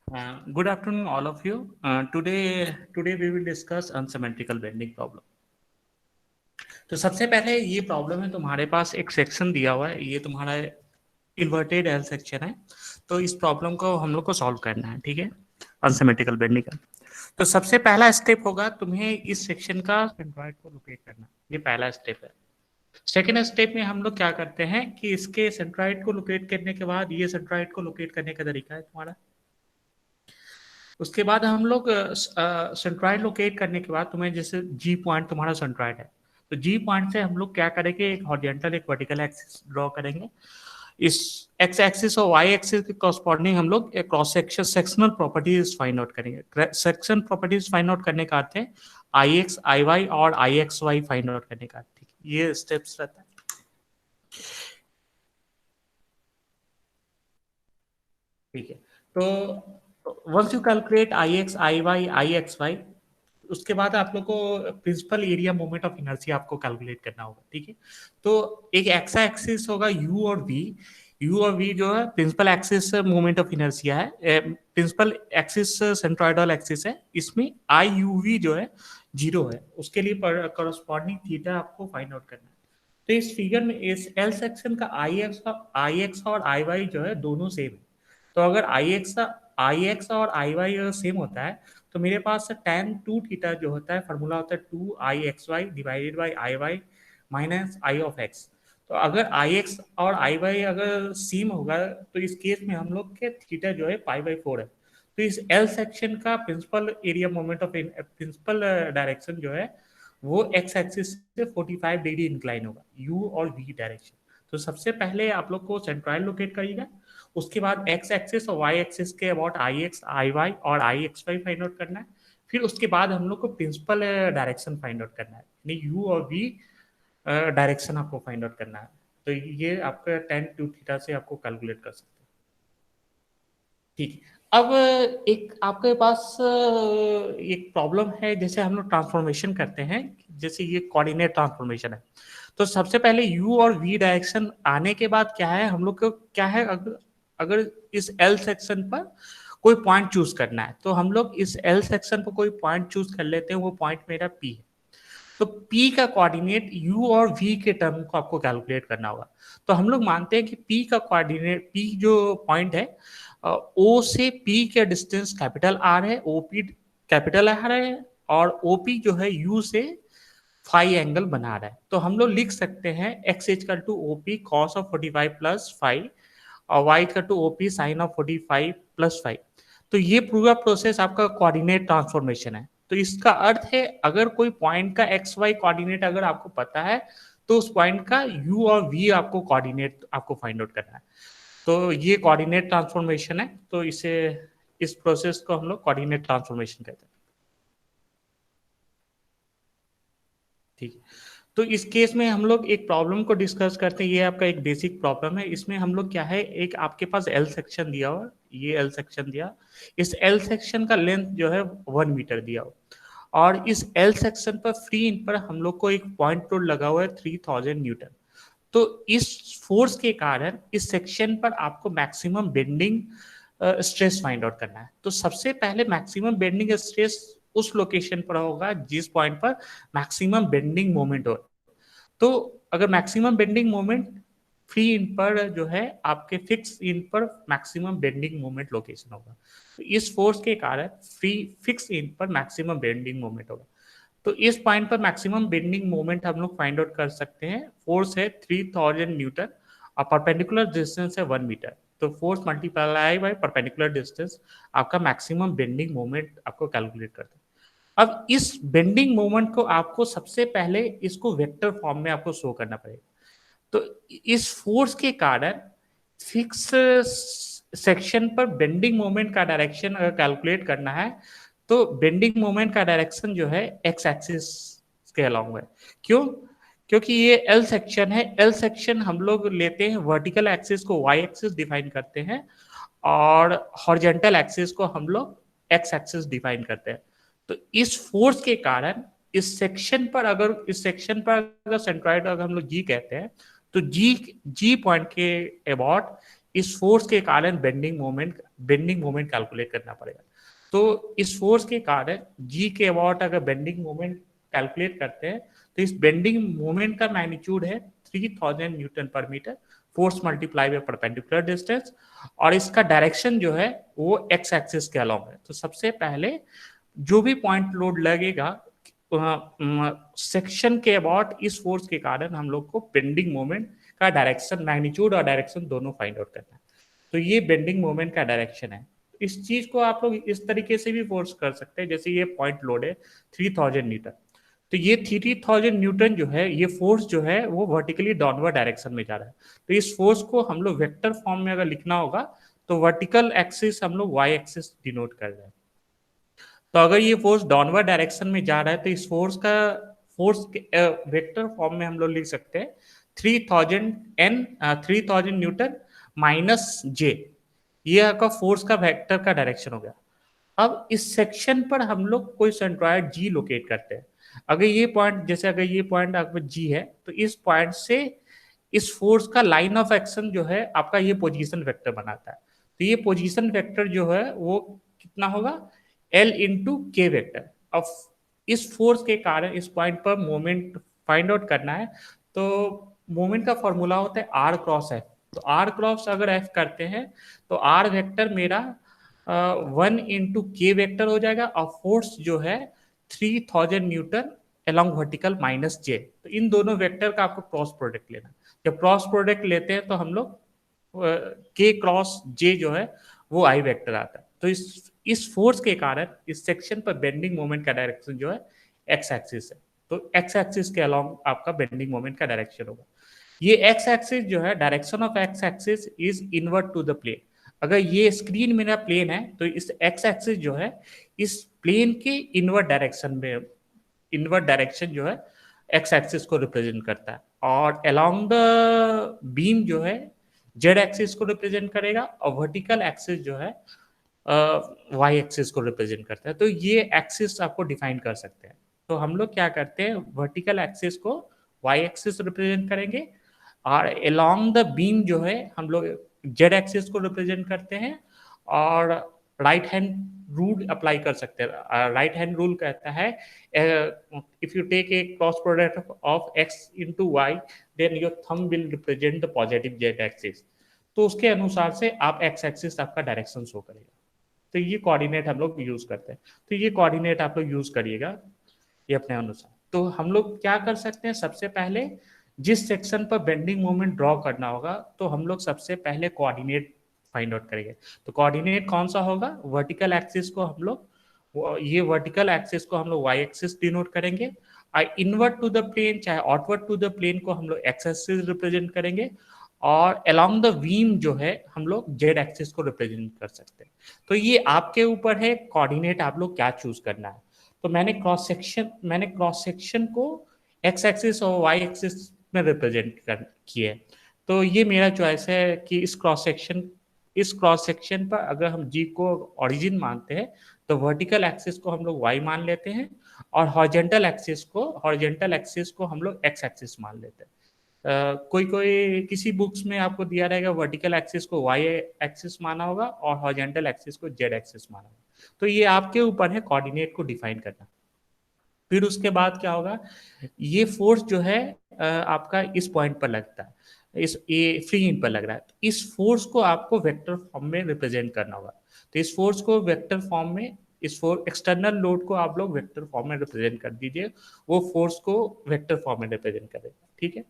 Good afternoon, all of you. Today we will discuss unsymmetrical bending problem. तो सबसे पहले ये प्रॉब्लम है, तुम्हारे पास एक सेक्शन दिया हुआ है, ये तुम्हारा इन्वर्टेड एल सेक्शन है। तो इस प्रॉब्लम को हम लोग को सॉल्व करना है, ठीक है, अनसिमेट्रिकल बेंडिंग का। तो सबसे पहला स्टेप होगा तुम्हें इस सेक्शन का सेंट्रॉइड को लोकेट करना, ये पहला स्टेप है। सेकेंड स्टेप में हम लोग क्या करते हैं कि इसके सेंट्रॉइड को लोकेट करने के बाद ये सेंट्रॉइड को लोकेट करने का तरीका है तुम्हारा। उसके बाद हम लोग सेंट्रॉइड लोकेट करने के बाद तुम्हें जैसे जी पॉइंट तुम्हारा सेंट्रॉइड है, तो जी पॉइंट से हम लोग क्या करेंगे, एक हॉरिजॉन्टल एक वर्टिकल एक्सिस ड्रॉ करेंगे। इस एक्स एक्सिस और वाई एक्सिस के कॉरस्पॉन्डिंग हम लोग एक cross section sectional properties find out करेंगे। सेक्शन प्रॉपर्टीज फाइंड आउट करने का अर्थ है आई एक्स आई वाई और I x y find out करने का, ठीक है, ये स्टेप्स रहता है। ठीक है, तो once you calculate I x I y I x y, उसके बाद आप लोग को principal area moment of inertia आपको कैलकुलेट करना होगा, ठीक है। तो एक एक्स एक्सिस होगा यू और वी, यू और वी जो है principal axis moment of inertia है, प्रिंसिपल एक्सिस सेंट्रोइडल एक्सिस है, इसमें आई यू वी जो है जीरो है, उसके लिए करस्पॉन्डिंग थीटा आपको फाइंड आउट करना है। तो इस फिगर में इस एल सेक्शन का आई एक्स और आई वाई जो है दोनों सेम है। तो अगर आई एक्स और आई वाई सेम होता है तो मेरे पास tan 2 थीटा जो होता है फॉर्मूला होता है 2 i xy divided by I y minus I of x. तो अगर आई एक्स और आई वाई अगर सेम होगा तो इस केस में हम लोग के थीटा जो है π/4 है। तो इस एल सेक्शन का principal area moment of principal direction जो है वो एक्स एक्सिस से 45 डिग्री इंक्लाइन होगा, यू और वी डायरेक्शन। तो सबसे पहले आप लोग को सेंट्रॉइड लोकेट करिएगा, उसके बाद एक्स एक्सिस और वाई एक्सिस के about I x I y और I x y find out करना है। फिर उसके बाद हम लोग को प्रिंसिपल डायरेक्शन फाइंड आउट करना है, यानी यू और वी डायरेक्शन आपको फाइंड आउट करना है। तो ये आपका tan 2 थीटा से आपको कैलकुलेट कर सकते हैं, ठीक है। अब एक आपके पास एक प्रॉब्लम है, जैसे हम लोग ट्रांसफॉर्मेशन करते हैं, जैसे ये कोऑर्डिनेट ट्रांसफॉर्मेशन है। तो सबसे पहले u और v डायरेक्शन आने के बाद क्या है हम लोग को, क्या है, अगर इस L सेक्शन पर कोई पॉइंट चूज करना है तो हम लोग इस L सेक्शन पर कोई पॉइंट चूज कर लेते हैं, वो पॉइंट मेरा P है। तो P का कोऑर्डिनेट U और V के टर्म को आपको कैलकुलेट करना होगा। तो हम लोग मानते हैं कि P का कोऑर्डिनेट, P जो पॉइंट है O से P के डिस्टेंस कैपिटल R है, OP कैपिटल R है, और OP जो है U से फाई एंगल बना रहा है। तो हम लोग लिख सकते हैं x equal to OP cos of 45 plus phi और y equal to OP sin of 45 plus phi. तो ये पूरा प्रोसेस आपका कोऑर्डिनेट ट्रांसफॉर्मेशन है। तो इसका अर्थ है अगर कोई पॉइंट का एक्स वाई कोऑर्डिनेट अगर आपको पता है तो उस पॉइंट का u और v आपको कोऑर्डिनेट आपको फाइंड आउट करना है। तो ये कोऑर्डिनेट ट्रांसफॉर्मेशन है, तो इसे इस प्रोसेस को हम लोग कोऑर्डिनेट ट्रांसफॉर्मेशन कहते हैं, ठीक है। तो इस केस में हम लोग एक प्रॉब्लम को डिस्कस करते हैं, ये आपका एक बेसिक प्रॉब्लम है। इसमें हम लोग क्या है, एक आपके पास एल सेक्शन दिया हुआ, ये एल सेक्शन दिया, इस एल सेक्शन का लेंथ जो है 1 मीटर दिया हुआ, और इस एल सेक्शन पर फ्री इन पर हम लोग को एक पॉइंट लोड लगा हुआ है 3000 न्यूटन। तो इस फोर्स के कारण इस सेक्शन पर आपको maximum bending stress find out करना है। तो सबसे पहले मैक्सिमम बेंडिंग स्ट्रेस उस लोकेशन पर होगा जिस पॉइंट पर मैक्सिमम बेंडिंग मोमेंट हो। तो अगर maximum bending moment free in पर जो है आपके फिक्स इन पर मैक्सिमम बेंडिंग मोमेंट लोकेशन होगा, तो इस फोर्स के कारण फ्री फिक्स इन पर मैक्सिमम बेंडिंग मोमेंट होगा। तो इस पॉइंट पर मैक्सिमम बेंडिंग मोमेंट हम लोग फाइंड आउट कर सकते हैं। फोर्स है 3000 न्यूटन और परपेंडिकुलर डिस्टेंस है 1 मीटर। तो force multiply by perpendicular distance आपका मैक्सिमम बेंडिंग मोमेंट आपको कैलकुलेट करता है। अब इस बेंडिंग मोमेंट को आपको सबसे पहले इसको वेक्टर फॉर्म में आपको शो करना पड़ेगा। तो इस फोर्स के कारण फिक्स सेक्शन पर बेंडिंग मोमेंट का डायरेक्शन अगर कैलकुलेट करना है तो बेंडिंग मोमेंट का डायरेक्शन जो है एक्स एक्सिस के अलोंग है। क्यों? क्योंकि ये एल सेक्शन है, एल सेक्शन हम लोग लेते हैं वर्टिकल एक्सिस को वाई एक्सिस डिफाइन करते हैं और हॉरिजॉन्टल एक्सिस को हम लोग एक्स एक्सिस डिफाइन करते हैं। तो इस फोर्स के कारण इस सेक्शन पर अगर सेंट्रॉइड अगर हम लोग जी कहते हैं तो जी पॉइंट के अबाउट इस फोर्स के कारण बेंडिंग मोमेंट कैलकुलेट करना पड़ेगा। तो इस फोर्स के कारण जी के अबाउट अगर बेंडिंग मोमेंट कैलकुलेट करते हैं तो इस बेंडिंग मोमेंट का मैग्नीट्यूड है 3000 न्यूटन पर metre, force multiply by perpendicular distance, और इसका डायरेक्शन जो है वो एक्स एक्सिस के अलोंग है। तो सबसे पहले जो भी पॉइंट लोड लगेगा सेक्शन के अबाउट इस फोर्स के कारण हम लोग को बेंडिंग मोमेंट का डायरेक्शन, मैग्नीट्यूड और डायरेक्शन दोनों फाइंड आउट करना है। तो ये बेंडिंग मोमेंट का डायरेक्शन है। इस चीज को आप लोग इस तरीके से भी फोर्स कर सकते हैं, जैसे ये पॉइंट लोड है 3000 न्यूटन, तो ये 3000 न्यूटन जो है, ये फोर्स जो है वो वर्टिकली डाउनवर्ड डायरेक्शन में जा रहा है। तो इस फोर्स को हम लोग वेक्टर फॉर्म में अगर लिखना होगा तो वर्टिकल एक्सिस हम लोग वाई एक्सिस डिनोट कर रहे हैं। तो अगर ये फोर्स डाउनवर्ड डायरेक्शन में जा रहा है तो इस फोर्स वेक्टर फॉर्म में हम लोग लिख सकते हैं 3000 न्यूटन माइनस जे, ये आपका फोर्स का वेक्टर का डायरेक्शन हो गया। अब इस सेक्शन पर हम लोग कोई सेंट्रॉइड जी लोकेट करते हैं। अगर ये पॉइंट, जैसे अगर ये पॉइंट आपका जी है तो इस पॉइंट से इस फोर्स का लाइन ऑफ एक्शन जो है आपका ये पोजीशन वेक्टर बनाता है। तो ये पोजीशन वेक्टर जो है वो कितना होगा, एल इंटू के वेक्टर। अब इस फोर्स के कारण इस पॉइंट पर मोमेंट फाइंड आउट करना है, तो मोमेंट का फॉर्मूला होता है आर क्रॉस एफ। तो आर क्रॉस अगर एफ करते हैं तो आर वेक्टर मेरा 1 इंटू के वेक्टर हो जाएगा, और फोर्स जो है 3000 न्यूटन along वर्टिकल माइनस जे। तो इन दोनों वेक्टर का आपको क्रॉस प्रोडक्ट लेना। जब क्रॉस प्रोडक्ट लेते हैं तो हम लोग के क्रॉस जे जो है वो आई वेक्टर आता है। तो इस फोर्स के कारण इस सेक्शन पर बेंडिंग मोमेंट का डायरेक्शन जो है एक्स एक्सिस है। तो एक्स एक्सिस के अलोंग आपका बेंडिंग मोमेंट का डायरेक्शन होगा। ये एक्स एक्सिस जो है, direction of x axis is invert to the plane. अगर ये स्क्रीन मेरा प्लेन है तो इस एक्स एक्सिस जो है इस प्लेन के इनवर्ट डायरेक्शन जो है एक्स एक्सिस को रिप्रेजेंट करता है, और अलोंग द बीम जो है जेड एक्सिस को रिप्रेजेंट करेगा, और वर्टिकल एक्सिस जो है वाई एक्सिस को रिप्रेजेंट करता है। तो ये एक्सिस आपको डिफाइन कर सकते हैं। तो हम लोग क्या करते हैं, वर्टिकल एक्सिस को वाई एक्सिस रिप्रेजेंट करेंगे, और अलोंग द बीम जो है हम लोग जेड एक्सिस को रिप्रेजेंट करते हैं, और राइट हैंड रूल अप्लाई कर सकते हैं। राइट हैंड रूल कहता है if you take a cross product of x into y then your thumb will represent the positive z axis. तो उसके अनुसार से आप एक्स एक्सिस आपका डायरेक्शन शो करेगा। तो ये कोऑर्डिनेट हम लोग यूज करते हैं। तो ये कोऑर्डिनेट आप लोग यूज करिएगा ये अपने अनुसार। तो हम लोग क्या कर सकते हैं, सबसे पहले जिस सेक्शन पर बेंडिंग मोमेंट ड्रॉ करना होगा तो हम लोग सबसे पहले कोऑर्डिनेट फाइंड आउट करेंगे। तो कोऑर्डिनेट कौन सा होगा, वर्टिकल एक्सिस को हम लोग ये वर्टिकल एक्सिस को हम लोग वाई एक्सिस डिनोट करेंगे, और इनवर्ट टू द प्लेन चाहे आउटवर्ड टू द प्लेन को हम लोग एक्स एक्सिस रिप्रेजेंट करेंगे, और अलोंग द बीम जो है हम लोग जेड एक्सिस को रिप्रेजेंट कर सकते हैं। तो ये आपके ऊपर है कोऑर्डिनेट आप लोग क्या चूज करना है। तो मैंने क्रॉस सेक्शन को एक्स एक्सिस और वाई एक्सिस में रिप्रेजेंट कर किए। तो ये मेरा चॉइस है कि इस क्रॉस सेक्शन पर अगर हम जी को ओरिजिन मानते हैं तो वर्टिकल एक्सिस को हम लोग वाई मान लेते हैं, और हॉरिजॉन्टल एक्सिस को हम लोग एक्स एक्सिस मान लेते हैं। कोई कोई किसी बुक्स में आपको दिया रहेगा वर्टिकल एक्सिस को वाई एक्सिस माना होगा और हॉरिजॉन्टल एक्सिस को जेड एक्सिस माना होगा। तो ये आपके ऊपर है कोऑर्डिनेट को डिफाइन करना। फिर उसके बाद क्या होगा, ये फोर्स जो है आपका इस पॉइंट पर लगता है, इस ये फ्री इन पर लग रहा है, तो इस फोर्स को आपको वेक्टर फॉर्म में रिप्रेजेंट करना होगा। तो इस फोर्स को वेक्टर फॉर्म में, एक्सटर्नल लोड को आप लोग वेक्टर फॉर्म में रिप्रेजेंट कर दीजिए, वो फोर्स को वेक्टर फॉर्म में रिप्रेजेंट करेगा, ठीक है।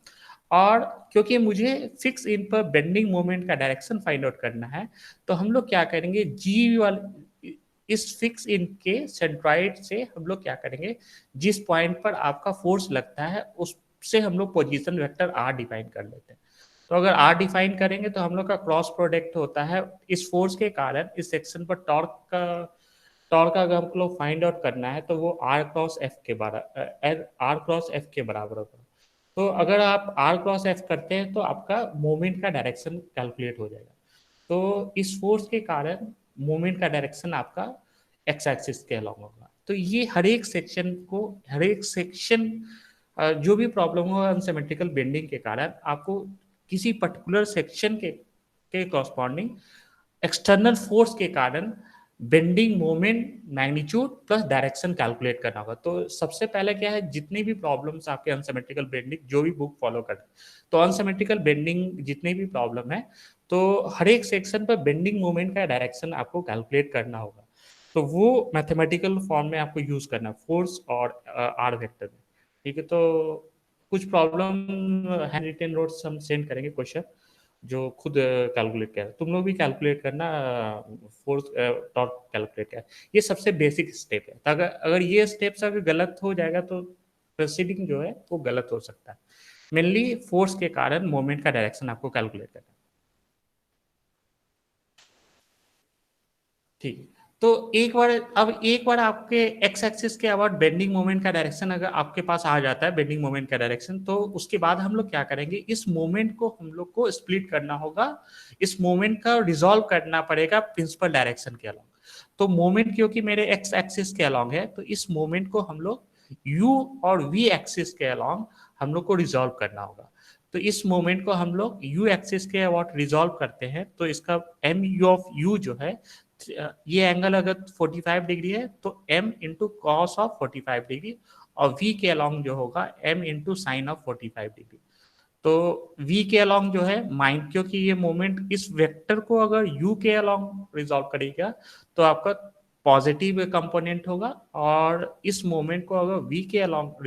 और क्योंकि मुझे फिक्स इन पर बेंडिंग मोमेंट का डायरेक्शन फाइंड आउट करना है, तो हम लोग क्या करेंगे, जी वाले इस फिक्स इन के सेंट्रॉइड से हम लोग क्या करेंगे, जिस पॉइंट पर आपका फोर्स लगता है उससे हम लोग पोजीशन वेक्टर आर डिफाइन कर लेते हैं। तो अगर आर डिफाइन करेंगे तो हम लोग का क्रॉस प्रोडक्ट होता है इस फोर्स के कारण इस सेक्शन पर टॉर्क अगर हम लोग फाइंड आउट करना है तो वो आर क्रॉस एफ के बराबर होगा। तो अगर आप आर क्रॉस एफ करते हैं तो आपका मोमेंट का डायरेक्शन कैलकुलेट हो जाएगा। तो इस फोर्स के कारण मोमेंट का डायरेक्शन आपका एक्स एक्सिस के अलॉन्ग होगा। तो ये हर एक सेक्शन जो भी प्रॉब्लम हो अनसिमेट्रिकल बेंडिंग के कारण, आपको किसी पर्टिकुलर सेक्शन के कॉरस्पॉन्डिंग एक्सटर्नल फोर्स के कारण bending moment magnitude plus direction calculate करना होगा। तो सबसे पहले क्या है, जितनी भी प्रॉब्लम्स आपके अनसिमेट्रिकल बेंडिंग, जो भी बुक फॉलो कर, तो अनसिमेट्रिकल बेंडिंग जितनी भी प्रॉब्लम है, तो हर एक सेक्शन पर बेंडिंग मोमेंट का डायरेक्शन आपको कैलकुलेट करना होगा। तो वो मैथमेटिकल फॉर्म में आपको यूज करना, फोर्स और आर वेक्टर में। ठीक है, तो कुछ प्रॉब्लम हैंड रिटन नोट्स हम सेंड करेंगे क्वेश्चन, जो खुद कैलकुलेट किया, तुम लोग भी कैलकुलेट करना, फोर्स टॉर्क कैलकुलेट किया। ये सबसे बेसिक स्टेप है। तो अगर ये स्टेप्स अगर गलत हो जाएगा तो प्रोसीडिंग जो है वो गलत हो सकता है। मेनली फोर्स के कारण मोमेंट का डायरेक्शन आपको कैलकुलेट करना है। ठीक है, तो एक बार आपके एक्स एक्सिस के अबाउट बेंडिंग मोमेंट का डायरेक्शन अगर आपके पास आ जाता है, बेंडिंग मोमेंट का डायरेक्शन, तो उसके बाद हम लोग क्या करेंगे, इस मोमेंट को हम लोग को स्प्लिट करना होगा। इस मोमेंट का रिजॉल्व करना पड़ेगा प्रिंसिपल डायरेक्शन के अलोंग। तो मोमेंट क्योंकि मेरे एक्स एक्सिस के अलोंग है, तो इस मोमेंट को हम लोग यू और वी एक्सिस के अलोंग हम लोग को रिजॉल्व करना होगा। तो इस मोमेंट को हम लोग यू एक्सिस के अबाउट रिजॉल्व करते हैं, तो इसका एम यू ऑफ यू जो है, ये एंगल अगर 45 डिग्री है तो m into cos of 45 degree, और v के अलोंग जो होगा m into sine of 45 degree. तो v के अलोंग जो है माइन, क्योंकि ये मोमेंट इस वेक्टर को अगर u के अलोंग रिजॉल्व करेगा तो आपका पॉजिटिव कंपोनेंट होगा, और इस मोमेंट को अगर v के अलोंग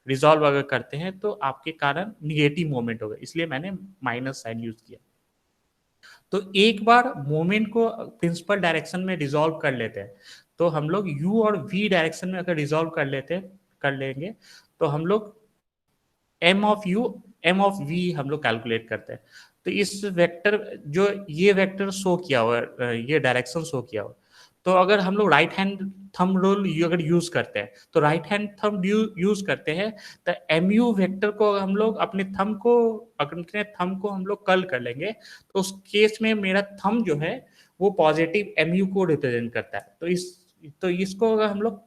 रिजॉल्व अगर करते हैं तो आपके कारण निगेटिव मोमेंट होगा, इसलिए मैंने माइनस साइन यूज किया। तो एक बार मोमेंट को प्रिंसिपल डायरेक्शन में रिजॉल्व कर लेते हैं, तो हम लोग u और v डायरेक्शन में अगर रिजॉल्व कर लेंगे, तो हम लोग m of u m of v हम लोग कैलकुलेट करते हैं। तो इस वेक्टर, जो ये वेक्टर शो किया हुआ है, ये डायरेक्शन शो किया हुआ, तो अगर हम लोग राइट हैंड थंब रूल अगर यूज करते हैं, तो राइट हैंड थंब यूज करते हैं, तो एम यू वेक्टर को हम लोग अपने थंब को हम लोग कर्ल कर लेंगे, तो उस केस में मेरा थंब जो है वो पॉजिटिव एम यू को रिप्रेजेंट करता है। तो इसको अगर हम लोग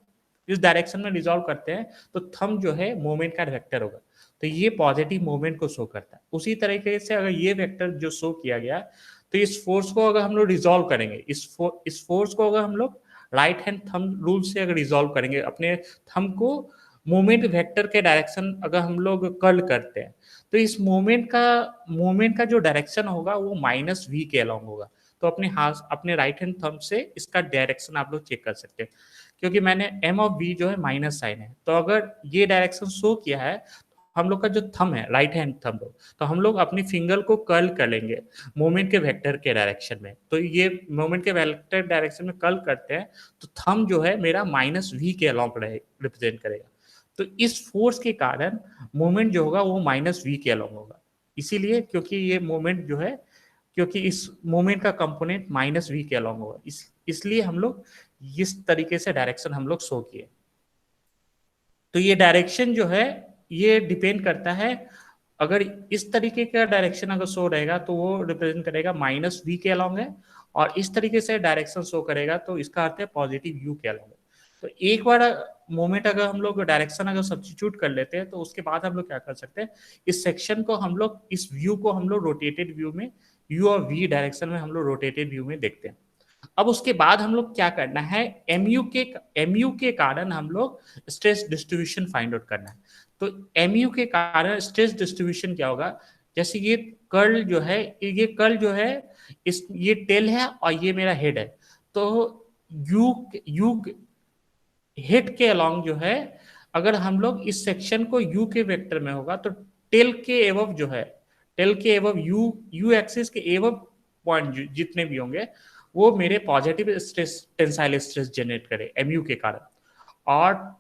इस डायरेक्शन में रिजॉल्व करते हैं, तो थंब जो है मोमेंट का वेक्टर होगा, तो ये पॉजिटिव मोमेंट को शो करता है। उसी तरीके से अगर ये वेक्टर जो शो किया गया, तो इस फोर्स को अगर हम लोग रिजॉल्व करेंगे, इस फोर्स को अगर हम लोग राइट हैंड थंब रूल से अगर रिजॉल्व करेंगे, अपने थंब को मोमेंट वेक्टर के डायरेक्शन अगर हम लोग कर्ल करते हैं, तो इस मोमेंट का जो डायरेक्शन होगा वो माइनस वी के अलोंग होगा। तो अपने राइट हैंड थंब से इसका डायरेक्शन आप लोग चेक कर सकते हैं, क्योंकि मैंने एम ऑफ बी जो है माइनस साइन है, तो अगर ये डायरेक्शन शो किया है, हम लोग का जो थंब है राइट हैंड थंब, तो हम लोग अपनी फिंगर को कर्ल कर लेंगे मोमेंट के वेक्टर के डायरेक्शन में। तो ये मोमेंट के वेक्टर डायरेक्शन में कर्ल करते हैं, तो थंब जो है मेरा माइनस वी के अलोंग रिप्रेजेंट करेगा। तो इस फोर्स के कारण मोमेंट जो होगा वो माइनस वी के अलोंग होगा, इसीलिए क्योंकि ये मोमेंट जो है, क्योंकि इस मोमेंट का कंपोनेंट माइनस वी के अलोंग होगा, इसलिए हम लोग इस तरीके से डायरेक्शन हम लोग शो किए। तो ये डायरेक्शन जो है ये डिपेंड करता है, अगर इस तरीके का डायरेक्शन अगर शो रहेगा तो वो रिप्रेजेंट करेगा माइनस वी के अलोंग है, और इस तरीके से डायरेक्शन शो करेगा तो इसका अर्थ है पॉजिटिव यू के अलोंग है। तो एक बार मोमेंट अगर हम लोग डायरेक्शन अगर सब्स्टिट्यूट कर लेते हैं, तो उसके बाद हम लोग क्या कर सकते हैं, इस सेक्शन को हम लोग, इस व्यू को हम लोग रोटेटेड व्यू में, यू और वी डायरेक्शन में हम लोग रोटेटेड व्यू में देखते हैं। अब उसके बाद हम लोग क्या करना है, एमयू के कारण हम लोग स्ट्रेस डिस्ट्रीब्यूशन फाइंड आउट करना है। तो एमयू के कारण स्ट्रेस डिस्ट्रीब्यूशन क्या होगा, जैसे ये कर्ल जो है ये टेल है और ये मेरा हेड है, तो यू यू हेड के अलोंग जो है, अगर हम लोग इस सेक्शन को यू के वेक्टर में होगा, तो टेल के एवब जो है, टेल के एवब यू एक्सिस के एवब पॉइंट जितने भी होंगे, वो मेरे positive stress, tensile stress generate करे एमयू के कारण। और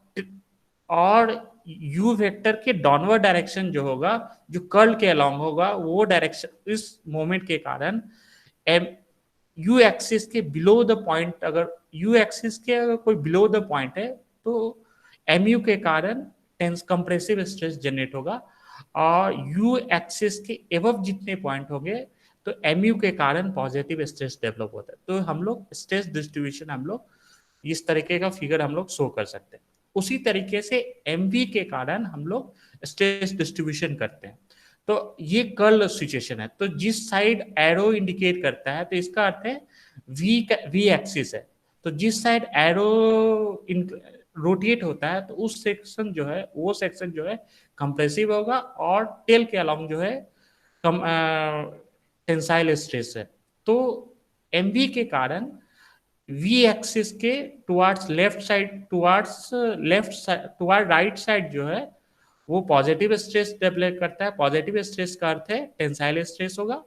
और यू वेक्टर के डाउनवर्ड डायरेक्शन जो होगा, जो कर्ल के अलोंग होगा, वो डायरेक्शन इस मोमेंट के कारण एम यू एक्सिस के बिलो द पॉइंट, अगर यू एक्सिस के अगर कोई बिलो द पॉइंट है, तो एम यू के कारण टेंस कंप्रेसिव स्ट्रेस जनरेट होगा, और यू एक्सिस के एवब जितने पॉइंट होंगे, तो एम यू के कारण पॉजिटिव स्ट्रेस डेवलप होता है। तो हम लोग स्ट्रेस डिस्ट्रीब्यूशन हम लोग इस तरीके का फिगर हम लोग शो कर सकते हैं। उसी तरीके से एमवी के कारण हम लोग स्ट्रेस डिस्ट्रीब्यूशन करते हैं। तो ये कर्ल सिचुएशन है, तो जिस साइड एरो इंडिकेट करता है तो इसका अर्थ है वी एक्सिस है। तो जिस साइड एरो रोटेट होता है तो उस सेक्शन जो है वो सेक्शन जो है कंप्रेसिव होगा, और टेल के अलाउंग जो है कम टेंसाइल स्ट्रेस है। तो एमवी के कारण वी एक्सिस के towards left side, toward right side जो है वो पॉजिटिव स्ट्रेस डेवलप करता है। पॉजिटिव स्ट्रेस का अर्थ है टेंसाइल स्ट्रेस होगा,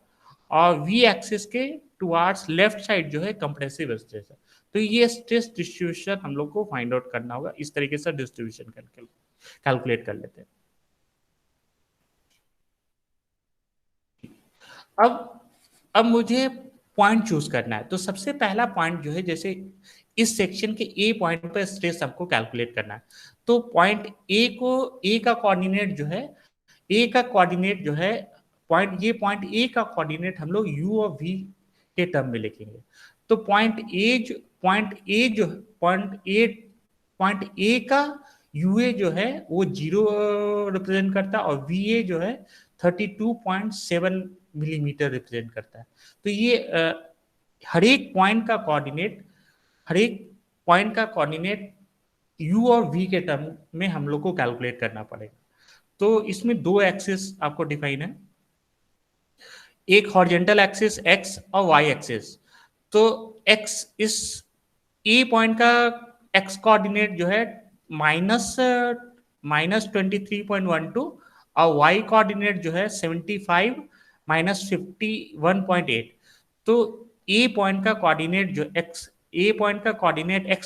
और वी एक्सिस के टुवार्ड्स लेफ्ट साइड जो है कंप्रेसिव स्ट्रेस है। तो ये स्ट्रेस डिस्ट्रीब्यूशन हम लोग को फाइंड आउट करना होगा, इस तरीके से डिस्ट्रीब्यूशन कैलकुलेट कर लेते हैं। अब मुझे पॉइंट चूज करना है, तो सबसे पहला पॉइंट जो है, जैसे इस सेक्शन के ए पॉइंट पर स्ट्रेस हमको कैलकुलेट करना है, तो पॉइंट ए का कोऑर्डिनेट जो है, ए का कोऑर्डिनेट जो है पॉइंट ए का कोऑर्डिनेट हम लोग यू और वी के टर्म में लिखेंगे। तो पॉइंट ए का यूए जो है वो 0 रिप्रेजेंट करता है, और वीए जो है 32.7 मिलीमीटर रिप्रेजेंट करता है। तो ये हर एक पॉइंट का कोऑर्डिनेट यू और वी के टर्म में हम लोग को कैलकुलेट करना पड़ेगा। तो इसमें दो एक्सिस आपको डिफाइन है, एक हॉरिजॉन्टल एक्सिस एक्स और वाई एक्सिस। तो एक्स इस ए पॉइंट का एक्स कोऑर्डिनेट जो है माइनस माइनस 23.12, और वाई कोऑर्डिनेट जो है 75 माइनस 51.8। तो ए पॉइंट का कोऑर्डिनेट जो एक्स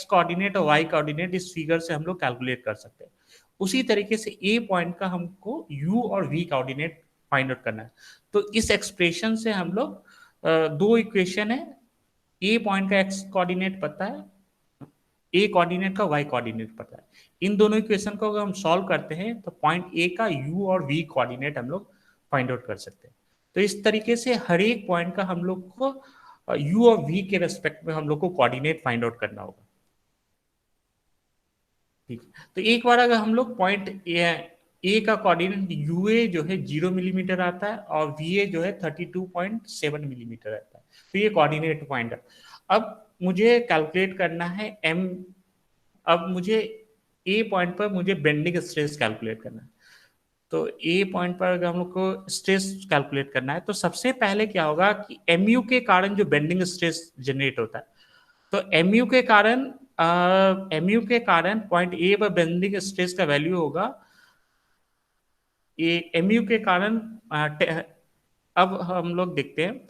कोऑर्डिनेट और वाई कोऑर्डिनेट इस फिगर से हम लोग कैलकुलेट कर सकते हैं। उसी तरीके से ए पॉइंट का हमको यू और वी कोऑर्डिनेट फाइंड आउट करना है। तो इस एक्सप्रेशन से हम लोग दो इक्वेशन है, ए पॉइंट का एक्स कोऑर्डिनेट पता है, ए कोऑर्डिनेट का वाई कोऑर्डिनेट पता है। इन दोनों इक्वेशन को अगर हम सॉल्व करते हैं तो पॉइंट ए का यू और वी कोऑर्डिनेट हम लोग फाइंड आउट कर सकते हैं। तो इस तरीके से हर एक पॉइंट का हम लोग को यू और वी के रेस्पेक्ट में हम लोग को कोऑर्डिनेट फाइंड आउट करना होगा। ठीक है, तो एक बार अगर हम लोग पॉइंट ए का कोऑर्डिनेट यूए जो है 0 मिलीमीटर आता है, और वीए जो है 32.7 मिलीमीटर आता है। तो ये कोऑर्डिनेट पॉइंट है। अब मुझे कैलकुलेट करना है एम अब मुझे ए पॉइंट पर मुझे बेंडिंग स्ट्रेस कैलकुलेट करना है। तो ए पॉइंट पर अगर हम लोग को स्ट्रेस कैलकुलेट करना है, तो सबसे पहले क्या होगा कि एमयू के कारण जो बेंडिंग स्ट्रेस जनरेट होता है, तो एमयू के कारण पॉइंट ए पर बेंडिंग स्ट्रेस का वैल्यू होगा एमयू के कारण अब हम लोग देखते हैं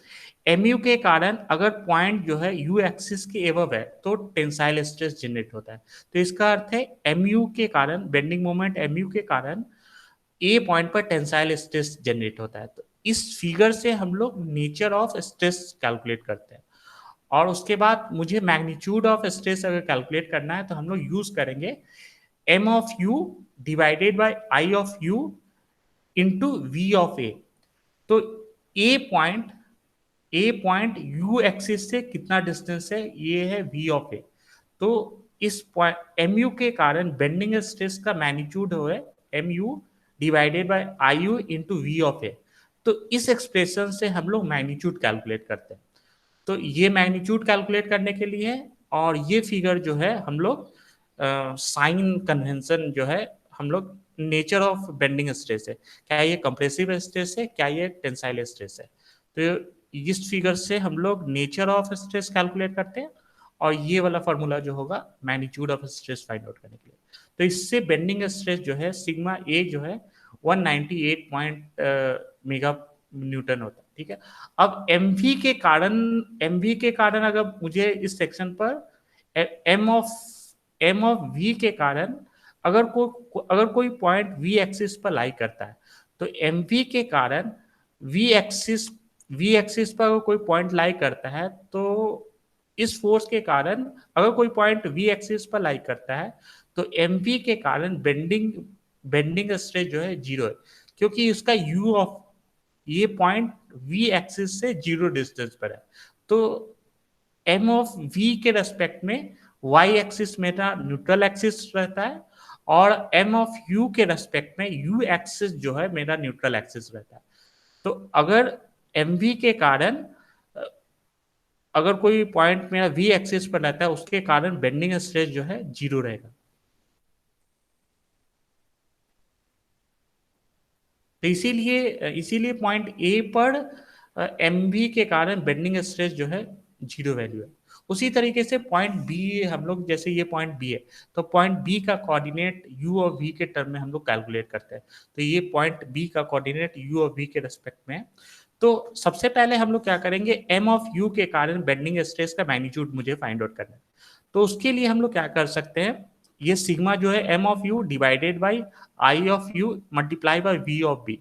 एमयू के कारण अगर पॉइंट जो है यू एक्सिस के एबव है तो टेंसाइल स्ट्रेस जनरेट होता है। तो इसका अर्थ है एमयू के कारण बेंडिंग मोमेंट एमयू के कारण ए पॉइंट पर टेंसाइल स्ट्रेस जनरेट होता है। तो इस फिगर से हम लोग नेचर ऑफ स्ट्रेस कैलकुलेट करते हैं, और उसके बाद मुझे मैग्नीट्यूड ऑफ स्ट्रेस अगर कैलकुलेट करना है तो हम लोग यूज करेंगे M of you divided by I of you into V of A. तो ए पॉइंट यू एक्सिस से कितना डिस्टेंस है, ये है वी ऑफ ए। तो इस पॉइंट एम यू के कारण बेंडिंग स्ट्रेस का मैग्नीट्यूड हो M U divided by I U into V of A. तो इस एक्सप्रेशन से हम लोग मैग्नीट्यूड कैलकुलेट करते हैं। तो ये मैग्नीट्यूड कैलकुलेट करने के लिए है, और ये फिगर जो है हम लोग साइन कन्वेंशन जो है हम लोग नेचर ऑफ बेंडिंग स्ट्रेस है, क्या ये कंप्रेसिव स्ट्रेस है, क्या ये टेंसाइल स्ट्रेस है। तो इस फिगर से हम लोग नेचर ऑफ स्ट्रेस कैलकुलेट करते हैं, और ये वाला फॉर्मूला जो होगा magnitude of stress find out करने के लिए। तो इससे बेंडिंग स्ट्रेस जो है सिग्मा ए जो है 198 पॉइंट मेगा न्यूटन होता है। ठीक है, अब एमवी के कारण अगर मुझे इस सेक्शन पर एम ऑफ वी के कारण अगर कोई पॉइंट वी एक्सिस पर लाई करता है, तो एम वी के कारण वी एक्सिस पर अगर कोई पॉइंट लाई करता है, तो इस फोर्स के कारण अगर कोई पॉइंट वी एक्सिस पर लाई करता है तो एम वी के कारण बेंडिंग स्ट्रेस जो है 0 है, क्योंकि उसका यू ऑफ ये पॉइंट वी एक्सिस से 0 डिस्टेंस पर है। तो एम ऑफ वी के रेस्पेक्ट में वाई एक्सिस मेरा न्यूट्रल एक्सिस रहता है, और m ऑफ u के रेस्पेक्ट में u एक्सिस जो है मेरा न्यूट्रल एक्सिस रहता है। तो अगर mv के कारण अगर कोई पॉइंट मेरा v एक्सिस पर रहता है, उसके कारण बेंडिंग स्ट्रेस जो है 0 रहेगा। तो इसीलिए इसीलिए पॉइंट ए पर एम बी के कारण बेंडिंग स्ट्रेस जो है 0 वैल्यू है। उसी तरीके से पॉइंट बी हम लोग, जैसे ये पॉइंट बी है, तो पॉइंट बी का कोऑर्डिनेट यू और वी के टर्म में हम लोग कैलकुलेट करते हैं। तो ये पॉइंट बी का कोऑर्डिनेट यू और वी के रेस्पेक्ट में है। तो सबसे पहले हम लोग क्या करेंगे, एम ऑफ यू के कारण बेंडिंग स्ट्रेस का मैग्नीट्यूड मुझे फाइंड आउट करना है। तो उसके लिए हम लोग क्या कर सकते हैं, ये सिग्मा जो है M of you divided by I of u multiply by v of b.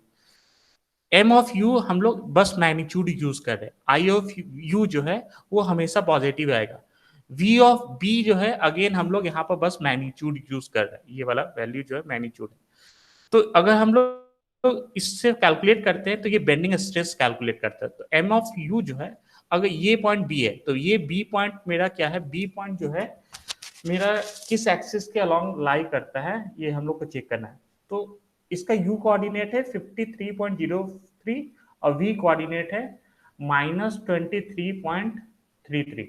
M of u हम लोग बस मैग्नीट्यूड यूज कर रहे हैं, आई ऑफ यू जो है वो हमेशा पॉजिटिव आएगा। वी ऑफ बी जो है अगेन हम लोग यहाँ पर बस मैग्नीट्यूड यूज कर रहे हैं, ये वाला वैल्यू जो है मैग्नीट्यूड है। तो अगर हम लोग इससे कैलकुलेट करते हैं तो ये बेंडिंग स्ट्रेस कैलकुलेट करता है। तो एम ऑफ यू जो है, अगर ये पॉइंट बी है तो ये बी पॉइंट मेरा क्या है, बी पॉइंट जो है मेरा किस एक्सिस के अलोंग लाई करता है, ये हम लोग को चेक करना है। तो इसका u कोऑर्डिनेट है 53.03 और v कोऑर्डिनेट है -23.33।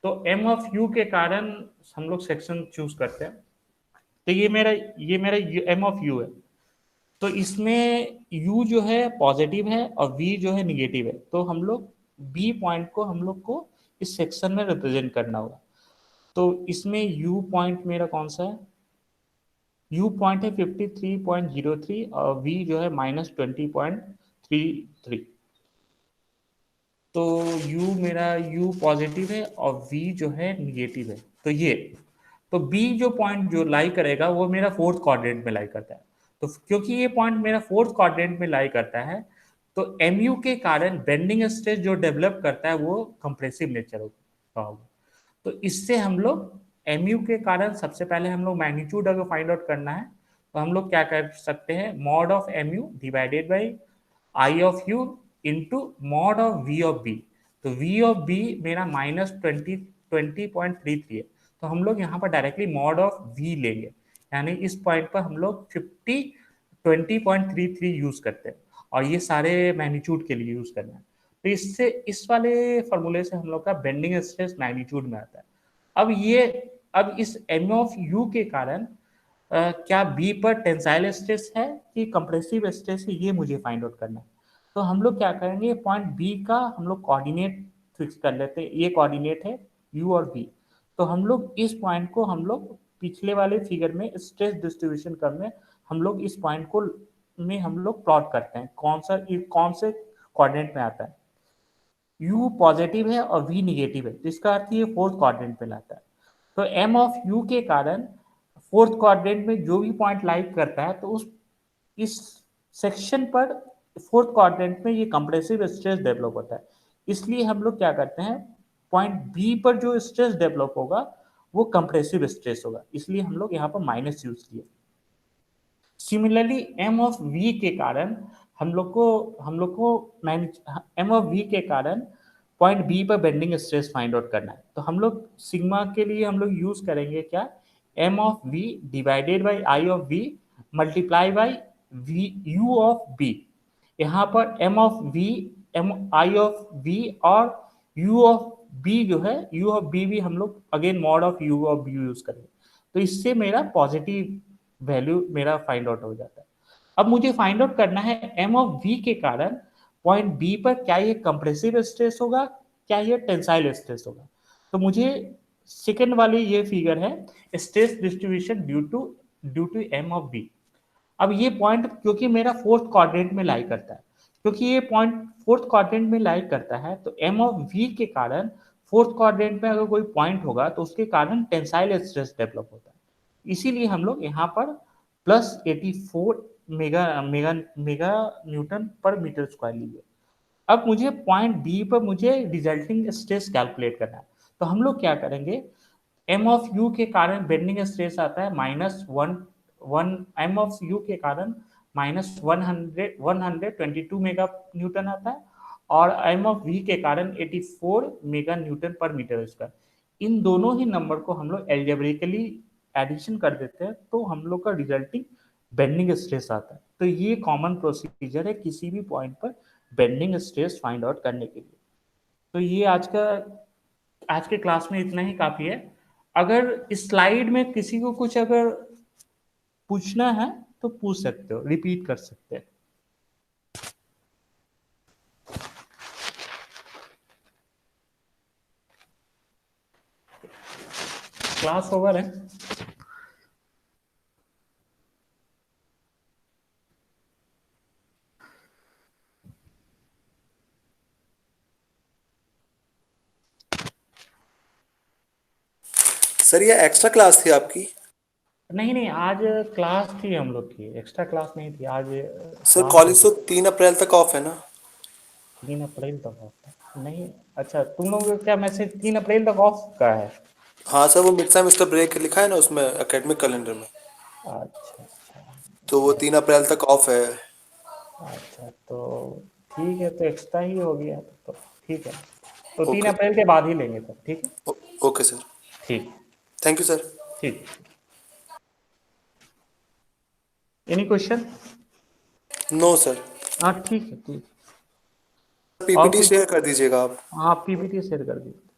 तो m ऑफ u के कारण हम लोग सेक्शन चूज करते हैं। तो ये मेरा m ऑफ u है। तो इसमें u जो है पॉजिटिव है और v जो है निगेटिव है। तो हम लोग b पॉइंट को हम लोग को इस सेक्शन में रिप्रेजेंट करना होगा। तो इसमें u पॉइंट मेरा कौन सा है, u पॉइंट है 53.03 और v जो है -20.33। तो u मेरा u पॉजिटिव है और v जो है निगेटिव है। तो ये, तो b जो पॉइंट जो लाई करेगा वो मेरा फोर्थ क्वाड्रेंट में लाई करता है। तो क्योंकि ये पॉइंट मेरा फोर्थ क्वाड्रेंट में लाई करता है, तो mu के कारण बेंडिंग स्ट्रेस जो डेवलप करता है वो कंप्रेसिव नेचर का होगा। तो इससे हम लोग mu के कारण सबसे पहले हम लोग मैग्नीट्यूड अगर फाइंड आउट करना है तो हम लोग क्या कर सकते हैं, mod of mu divided by I of you into mod of v of b. तो वी ऑफ बी मेरा -20.33 है। तो हम लोग यहाँ पर डायरेक्टली मॉड ऑफ वी लेंगे, यानी इस पॉइंट पर हम लोग 20.33 यूज करते हैं और ये सारे मैग्नीट्यूड के लिए यूज करना है। तो इससे इस वाले फॉर्मूले से हम लोग का बेंडिंग स्ट्रेस मैग्नीट्यूड में आता है। अब इस एम ऑफ यू के कारण क्या बी पर टेंसाइल स्ट्रेस है कि कंप्रेसिव स्ट्रेस है, ये मुझे फाइंड आउट करना है। तो हम लोग क्या करेंगे, पॉइंट बी का हम लोग कोऑर्डिनेट फिक्स कर लेते हैं। ये कोऑर्डिनेट है यू और बी। तो हम लोग इस पॉइंट को हम लोग पिछले वाले फिगर में स्ट्रेस डिस्ट्रीब्यूशन कर्व में हम लोग इस पॉइंट को में हम लोग प्लॉट करते हैं, कौन से कोऑर्डिनेट में आता है। u पॉजिटिव है और v निगेटिव है, तो इसका अर्थ ये फोर्थ क्वाड्रेंट में लाता है। तो m ऑफ u के कारण फोर्थ क्वाड्रेंट में जो भी पॉइंट लाइक करता है, तो उस इस सेक्शन पर फोर्थ क्वाड्रेंट में ये कंप्रेसिव स्ट्रेस डेवलप होता है। इसलिए हम लोग क्या करते हैं, पॉइंट बी पर जो स्ट्रेस डेवलप होगा वो कंप्रेसिव स्ट्रेस होगा, इसलिए हम लोग यहाँ पर माइनस यूज किए। सिमिलरली एम ऑफ वी के कारण हम लोग को एम ऑफ वी के कारण पॉइंट बी पर बेंडिंग स्ट्रेस फाइंड आउट करना है। तो हम लोग सिग्मा के लिए हम लोग यूज करेंगे क्या, M of v divided by I of v multiply by v u of b. यहाँ पर M of v, M I of v और यू ऑफ बी जो है, यू ऑफ बी भी हम लोग again mod of u of b use करेंगे। तो इससे मेरा पॉजिटिव वैल्यू मेरा फाइंड आउट हो जाता है। अब मुझे फाइंड आउट करना है एम ऑफ वी के कारण पॉइंट बी पर क्या ये कंप्रेसिव स्ट्रेस होगा, क्या ये टेंसाइल स्ट्रेस होगा। तो मुझे सेकेंड वाली ये फिगर है stress distribution due to M of b. अब ये पॉइंट क्योंकि मेरा फोर्थ क्वाड्रेंट में लाई करता है, क्योंकि ये पॉइंट फोर्थ क्वाड्रेंट में लाई करता है, तो एम ऑफ वी के कारण फोर्थ क्वाड्रेंट में अगर कोई पॉइंट होगा तो उसके कारण टेंसाइल स्ट्रेस डेवलप होता है। इसीलिए हम लोग यहाँ पर +84 मेगा मेगा मेगा न्यूटन पर मीटर स्क्वायर लिए। अब मुझे पॉइंट बी पर मुझे रिजल्टिंग स्ट्रेस कैलकुलेट करना है। तो हम लोग क्या करेंगे, एम ऑफ यू के कारण बेंडिंग स्ट्रेस आता है -1 एम ऑफ यू के कारण -122 मेगा न्यूटन आता है और एम ऑफ वी के कारण 84 मेगा न्यूटन पर मीटर स्क्वायर। इन दोनों ही नंबर को हम लोग एल्जेब्रिकली एडिशन कर देते हैं तो हम लोग का रिजल्टिंग बेंडिंग स्ट्रेस आता है। तो ये कॉमन प्रोसीजर है किसी भी पॉइंट पर बेंडिंग स्ट्रेस फाइंड आउट करने के लिए। तो ये आज के क्लास में इतना ही काफी है। अगर इस स्लाइड में किसी को कुछ अगर पूछना है तो पूछ सकते हो, रिपीट कर सकते हैं। क्लास ओवर है। सर ये एक्स्ट्रा क्लास थी आपकी? नहीं नहीं, आज क्लास थी हम लोग की, एक्स्ट्रा क्लास नहीं थी आज। सर क्लास कॉलेज होगी। तो 3 अप्रैल तक ऑफ है ना? 3 अप्रैल तक ऑफ है? नहीं। अच्छा, तुम लोग का क्या मैसेज 3 अप्रैल तक ऑफ का है? हाँ सर, वो मिड सेमेस्टर ब्रेक लिखा है ना उसमें एकेडमिक कैलेंडर में। अच्छा अच्छा। तो वो 3 अप्रैल तक ऑफ है। अच्छा तो ठीक है, तो एक्स्ट्रा ही हो गया तो ठीक है। तो तीन ओके। अप्रैल के बाद ही लेंगे तब, ठीक है। Okay sir. ठीक। Thank you sir. ठीक। Any question? No sir. हाँ ठीक है, ठीक। और पीपीटी कुछ? शेयर कर दीजिएगा आप। हाँ, पीपीटी शेयर कर दीजिए।